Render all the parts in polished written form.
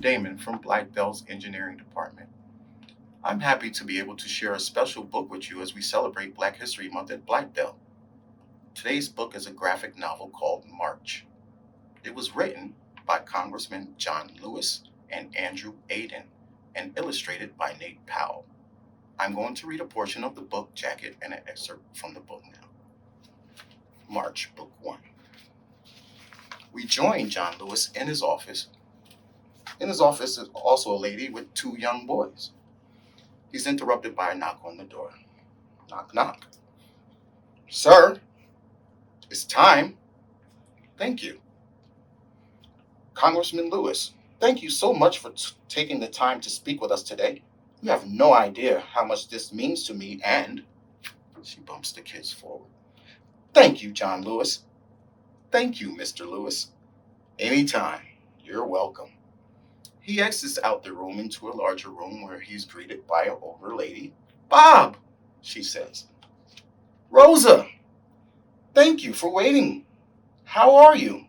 Damon from Blythedale's Engineering Department. I'm happy to be able to share a special book with you as we celebrate Black History Month at Blythedale. Today's book is a graphic novel called March. It was written by Congressman John Lewis and Andrew Aydin and illustrated by Nate Powell. I'm going to read a portion of the book jacket and an excerpt from the book now. March, Book 1. We join John Lewis in his office. In his office is also a lady with two young boys. He's interrupted by a knock on the door. Knock, knock. Sir, it's time. Thank you. Congressman Lewis, thank you so much for taking the time to speak with us today. You have no idea how much this means to me, and she bumps the kids forward. Thank you, John Lewis. Thank you, Mr. Lewis. Anytime. You're welcome. He exits out the room into a larger room where he's greeted by an older lady. Bob, she says. Rosa, thank you for waiting. How are you?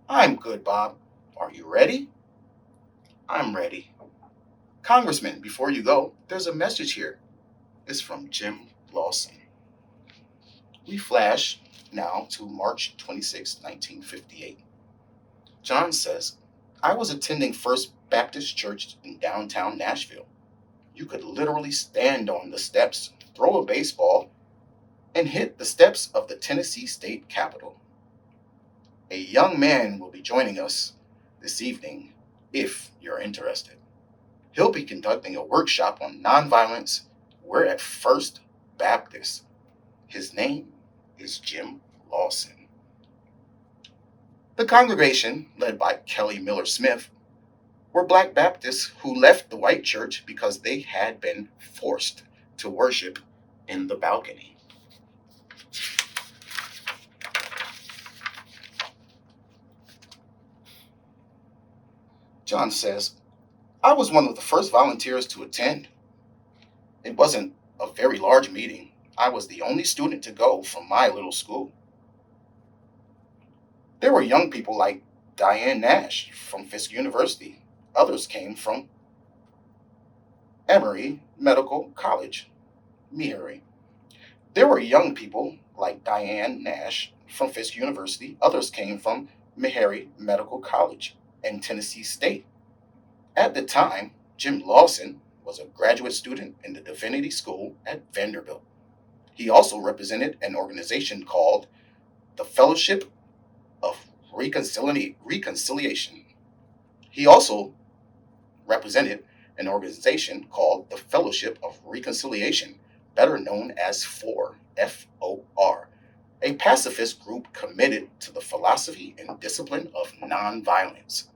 I'm good, Bob. Are you ready? I'm ready. Congressman, before you go, there's a message here. It's from Jim Lawson. We flash now to March 26, 1958. John says, I was attending First Baptist Church in downtown Nashville. You could literally stand on the steps, throw a baseball, and hit the steps of the Tennessee State Capitol. A young man will be joining us this evening, if you're interested. He'll be conducting a workshop on nonviolence. We're at First Baptist. His name is Jim Lawson. The congregation, led by Kelly Miller Smith, were Black Baptists who left the white church because they had been forced to worship in the balcony. John says, I was one of the first volunteers to attend. It wasn't a very large meeting. I was the only student to go from my little school. There were young people like Diane Nash from Fisk University. Others came from Emory Medical College, Meharry. There were young people like Diane Nash from Fisk University. Others came from Meharry Medical College and Tennessee State. At the time, Jim Lawson was a graduate student in the Divinity School at Vanderbilt. He also represented an organization called the Fellowship of Reconciliation. He also represented an organization called the Fellowship of Reconciliation, better known as FOR, F-O-R, a pacifist group committed to the philosophy and discipline of nonviolence.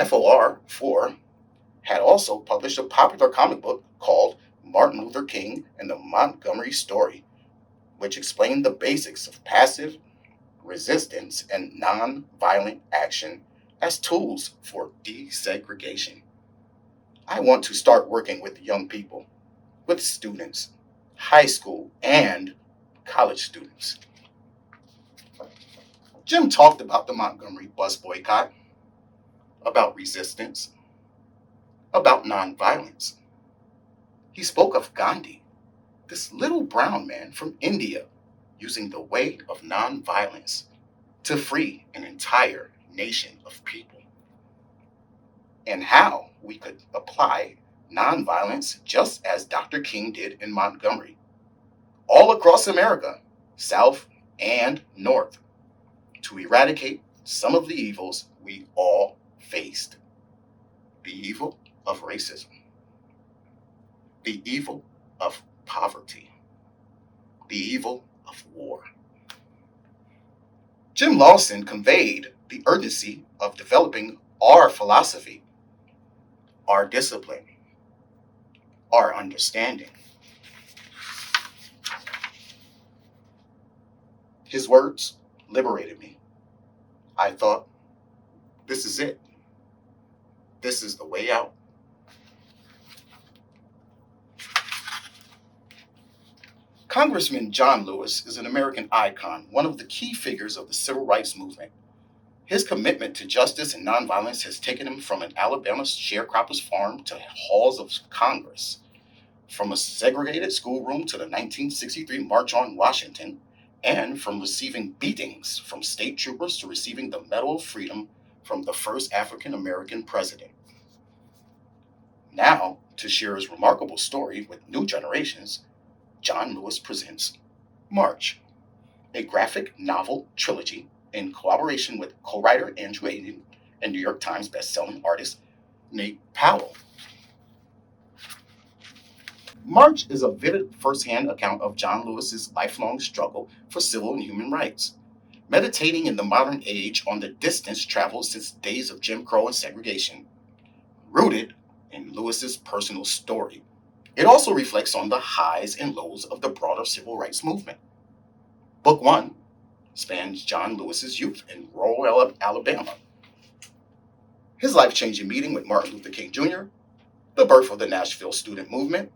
FOR had also published a popular comic book called Martin Luther King and the Montgomery Story, which explained the basics of passive resistance and nonviolent action as tools for desegregation. I want to start working with young people, with students, high school and college students. Jim talked about the Montgomery bus boycott, about resistance, about nonviolence. He spoke of Gandhi, this little brown man from India, using the way of nonviolence to free an entire nation of people, and how we could apply nonviolence just as Dr. King did in Montgomery, all across America, South and North, to eradicate some of the evils we all faced. The evil of racism, the evil of poverty, the evil of war. Jim Lawson conveyed the urgency of developing our philosophy, our discipline, our understanding. His words liberated me. I thought, this is it. This is the way out. Congressman John Lewis is an American icon, one of the key figures of the civil rights movement. His commitment to justice and nonviolence has taken him from an Alabama sharecropper's farm to halls of Congress, from a segregated schoolroom to the 1963 March on Washington, and from receiving beatings from state troopers to receiving the Medal of Freedom from the first African American president. Now, to share his remarkable story with new generations, John Lewis presents March, a graphic novel trilogy in collaboration with co-writer Andrew Aydin and New York Times best-selling artist Nate Powell. March is a vivid first-hand account of John Lewis's lifelong struggle for civil and human rights, meditating in the modern age on the distance traveled since days of Jim Crow and segregation, rooted in Lewis's personal story. It also reflects on the highs and lows of the broader civil rights movement. Book 1 spans John Lewis's youth in rural Alabama, his life-changing meeting with Martin Luther King Jr., the birth of the Nashville student movement,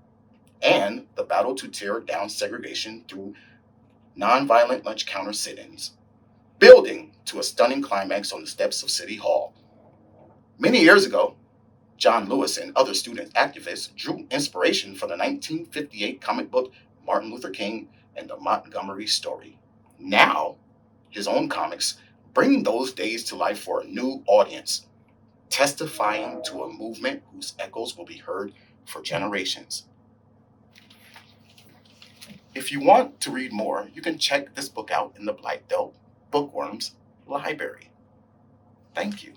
and the battle to tear down segregation through nonviolent lunch counter sit-ins, building to a stunning climax on the steps of City Hall. Many years ago, John Lewis and other student activists drew inspiration from the 1958 comic book Martin Luther King and the Montgomery Story. Now, his own comics bring those days to life for a new audience, testifying to a movement whose echoes will be heard for generations. If you want to read more, you can check this book out in the Blythedale Bookworms library. Thank you.